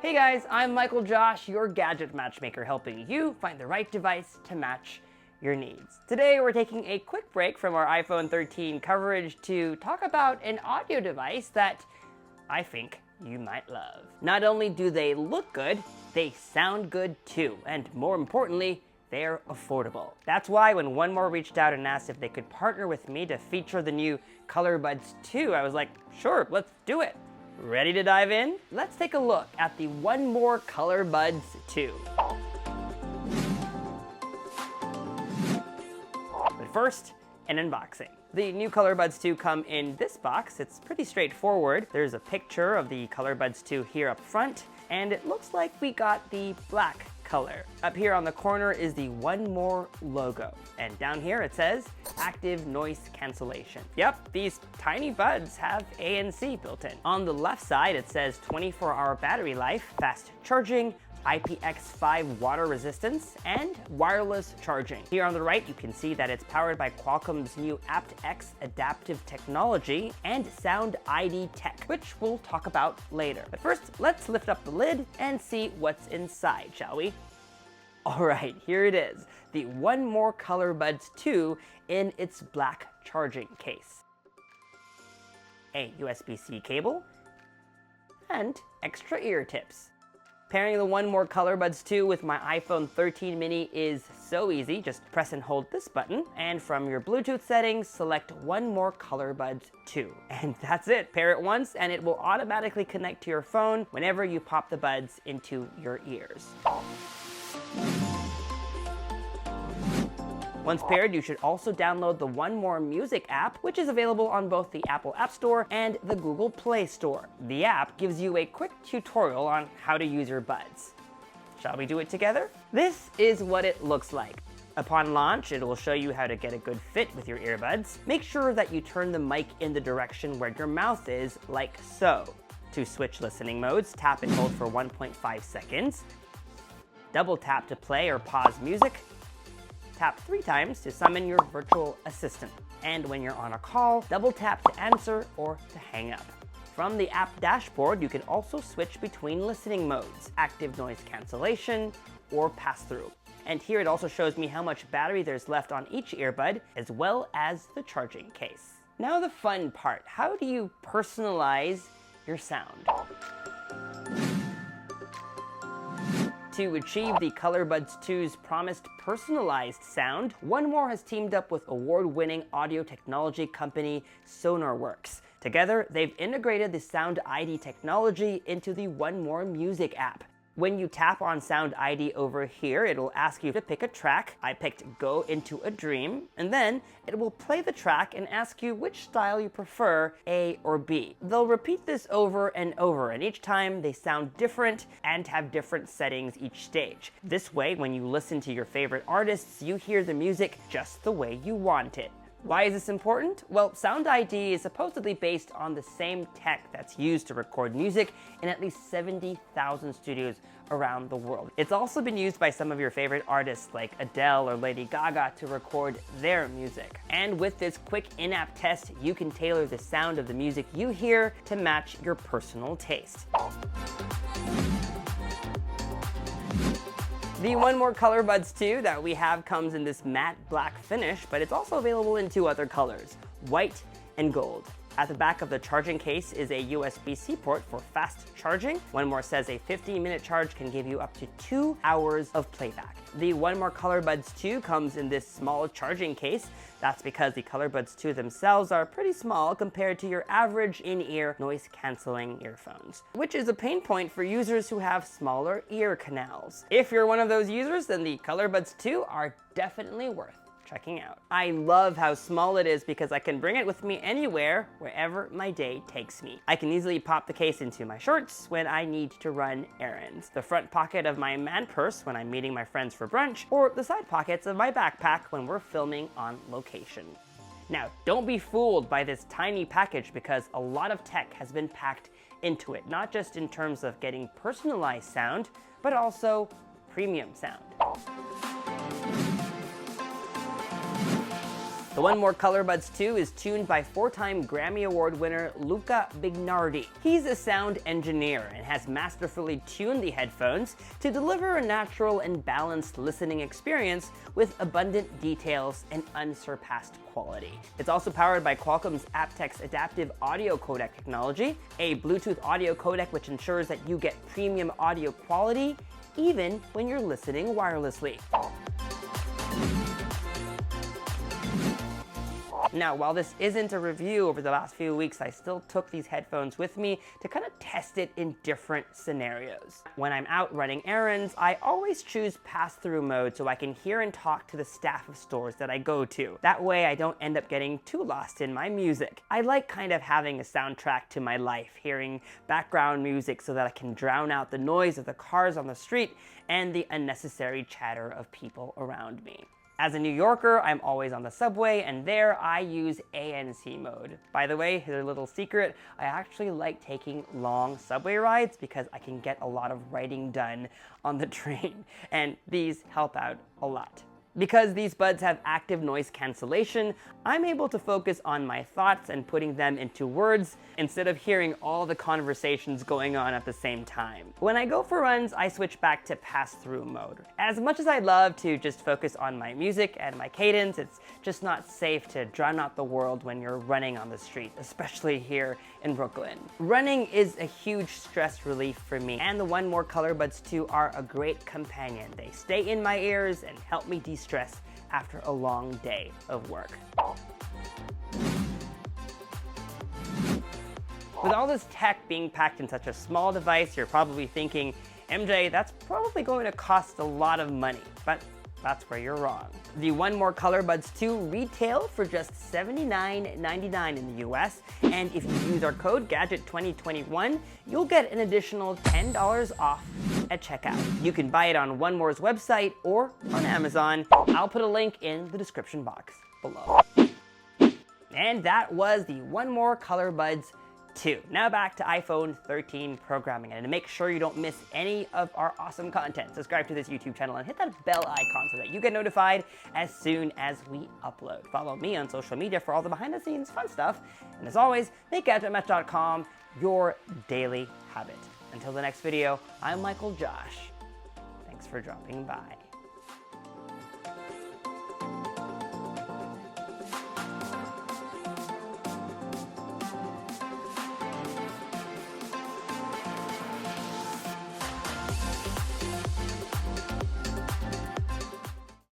Hey guys, I'm MICHAELJOSH, your gadget matchmaker, helping you find the right device to match your needs. Today we're taking a quick break from our iPhone 13 coverage to talk about an audio device that I think you might love. Not only do they look good, they sound good too, and more importantly, they're affordable. That's why when 1MORE reached out and asked if they could partner with me to feature the new ColorBuds 2, I was like, sure, let's do it. Ready to dive in? Let's take a look at the 1MORE ColorBuds 2. But first, an unboxing. The new ColorBuds 2 come in this box. It's pretty straightforward. There's a picture of the ColorBuds 2 here up front, and it looks like we got the black color. Up here on the corner is the 1MORE logo, and down here it says active noise cancellation. Yep, these tiny buds have ANC built in. On the left side it says 24-hour battery life, fast charging, IPX5 water resistance, and wireless charging. Here on the right, you can see that it's powered by Qualcomm's new aptX adaptive technology and Sound ID tech, which we'll talk about later. But first, let's lift up the lid and see what's inside, shall we? All right, here it is, the 1MORE ColorBuds 2 in its black charging case. A USB-C cable and extra ear tips. Pairing the 1MORE ColorBuds 2 with my iPhone 13 mini is so easy. Just press and hold this button, and from your Bluetooth settings, select 1MORE ColorBuds 2. And that's it. Pair it once, and it will automatically connect to your phone whenever you pop the buds into your ears. Once paired, you should also download the 1MORE Music app, which is available on both the Apple App Store and the Google Play Store. The app gives you a quick tutorial on how to use your buds. Shall we do it together? This is what it looks like. Upon launch, it will show you how to get a good fit with your earbuds. Make sure that you turn the mic in the direction where your mouth is, like so. To switch listening modes, tap and hold for 1.5 seconds. Double tap to play or pause music. Tap 3 times to summon your virtual assistant. And when you're on a call, double tap to answer or to hang up. From the app dashboard, you can also switch between listening modes, active noise cancellation or pass-through. And here it also shows me how much battery there's left on each earbud, as well as the charging case. Now the fun part, how do you personalize your sound? To achieve the ColorBuds 2's promised personalized sound, 1MORE has teamed up with award-winning audio technology company SonarWorks. Together, they've integrated the Sound ID technology into the 1MORE Music app. When you tap on Sound ID over here, it'll ask you to pick a track. I picked Go Into a Dream, and then it will play the track and ask you which style you prefer, A or B. They'll repeat this over and over, and each time they sound different and have different settings each stage. This way, when you listen to your favorite artists, you hear the music just the way you want it. Why is this important? Well, Sound ID is supposedly based on the same tech that's used to record music in at least 70,000 studios around the world. It's also been used by some of your favorite artists like Adele or Lady Gaga to record their music. And with this quick in-app test, you can tailor the sound of the music you hear to match your personal taste. The 1MORE ColorBuds 2 that we have comes in this matte black finish, but it's also available in 2 other colors, white and gold. At the back of the charging case is a USB-C port for fast charging. 1MORE says a 15-minute charge can give you up to 2 hours of playback. The 1MORE ColorBuds 2 comes in this small charging case. That's because the ColorBuds 2 themselves are pretty small compared to your average in-ear noise-canceling earphones, which is a pain point for users who have smaller ear canals. If you're one of those users, then the ColorBuds 2 are definitely worth checking out. I love how small it is because I can bring it with me anywhere, wherever my day takes me. I can easily pop the case into my shorts when I need to run errands, the front pocket of my man purse when I'm meeting my friends for brunch, or the side pockets of my backpack when we're filming on location. Now, don't be fooled by this tiny package because a lot of tech has been packed into it, not just in terms of getting personalized sound, but also premium sound. The 1MORE ColorBuds 2 is tuned by 4-time Grammy Award winner LiQWYD. He's a sound engineer and has masterfully tuned the headphones to deliver a natural and balanced listening experience with abundant details and unsurpassed quality. It's also powered by Qualcomm's aptX adaptive audio codec technology, a Bluetooth audio codec which ensures that you get premium audio quality even when you're listening wirelessly. Now, while this isn't a review over the last few weeks, I still took these headphones with me to kind of test it in different scenarios. When I'm out running errands, I always choose pass-through mode so I can hear and talk to the staff of stores that I go to. That way I don't end up getting too lost in my music. I like kind of having a soundtrack to my life, hearing background music so that I can drown out the noise of the cars on the street and the unnecessary chatter of people around me. As a New Yorker, I'm always on the subway, and there I use ANC mode. By the way, here's a little secret, I actually like taking long subway rides because I can get a lot of writing done on the train, and these help out a lot. Because these buds have active noise cancellation, I'm able to focus on my thoughts and putting them into words instead of hearing all the conversations going on at the same time. When I go for runs, I switch back to pass-through mode. As much as I'd love to just focus on my music and my cadence, it's just not safe to drown out the world when you're running on the street, especially here in Brooklyn. Running is a huge stress relief for me, and the 1MORE ColorBuds 2 are a great companion. They stay in my ears and help me de-stress after a long day of work. With all this tech being packed in such a small device, you're probably thinking, MJ, that's probably going to cost a lot of money, but that's where you're wrong. The 1MORE ColorBuds 2 retail for just $79.99 in the US, and if you use our code GADGET2021, you'll get an additional $10 off at checkout. You can buy it on 1MORE's website or on Amazon. I'll put a link in the description box below. And that was the 1MORE ColorBuds 2. Now back to iPhone 13 programming, and to make sure you don't miss any of our awesome content, subscribe to this YouTube channel and hit that bell icon so that you get notified as soon as we upload. Follow me on social media for all the behind-the-scenes fun stuff, and as always, make GadgetMatch.com your daily habit. Until the next video, I'm MICHAELJOSH. Thanks for dropping by.